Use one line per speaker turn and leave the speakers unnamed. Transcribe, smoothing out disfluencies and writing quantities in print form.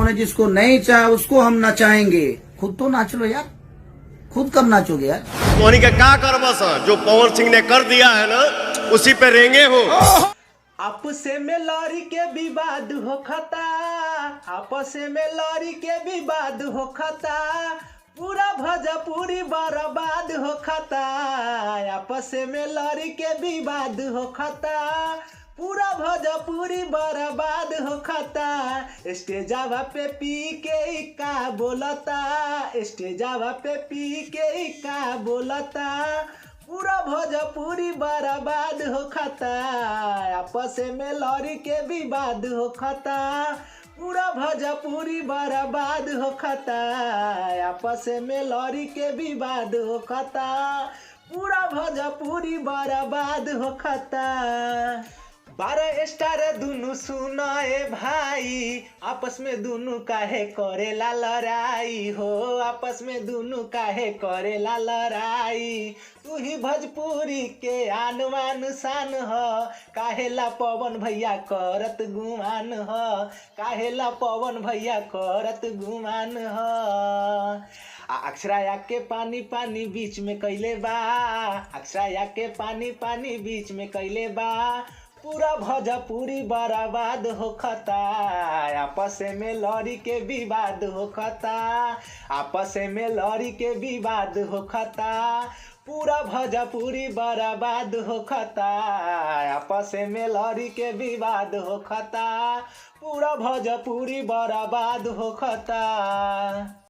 ने जिसको नहीं चाहा उसको हम नचाएंगे। खुद तो नाच लो यार, खुद कब नाचोगे यार।
मोहनी का क्या करबस, जो पवन सिंह ने कर दिया है ना उसी पे रेंगे हो।
आपस में लड़ी के विवाद हो खता, आपस में लड़ी के विवाद हो खता, पूरा भोजपुरी बर्बाद हो खता। आपस में लड़ी के विवाद हो खता, पूरा भोजपुरी बर्बाद हो खता। स्टेजवा पे पी के ही का बोलता, स्टेजवा पे पी के ही का बोलता, पूरा भोजपुरी बर्बाद हो खता। आपस में लड़ी के विवाद हो खता, पूरा भोजपुरी बर्बाद हो खता। आपस में लड़ी के विवाद हो खता, पूरा भोजपुरी बर्बाद हो खता। 12 स्टार दुनु सुनाए भाई, आपस में दुनु काहे करेला लड़ाई हो, आपस में दुनु काहे करेला लड़ाई। तू ही भोजपुरी के आन मान शान ह, काहेला पवन भैया करत गुमान ह, काहेला पवन भैया करत गुमान ह। अक्षराया के पानी पानी बीच में कैले बा, अक्षराया के पानी पानी बीच में कैले बा, पूरा भोजपुरी बर्बाद हो खता। आपस में लड़ी के विवाद हो खता, आपस में लड़ी के विवाद हो खता, पूरा भोजपुरी बर्बाद हो खता। आपस में लड़ी के विवाद हो खता, पूरा भोजपुरी बर्बाद हो खता।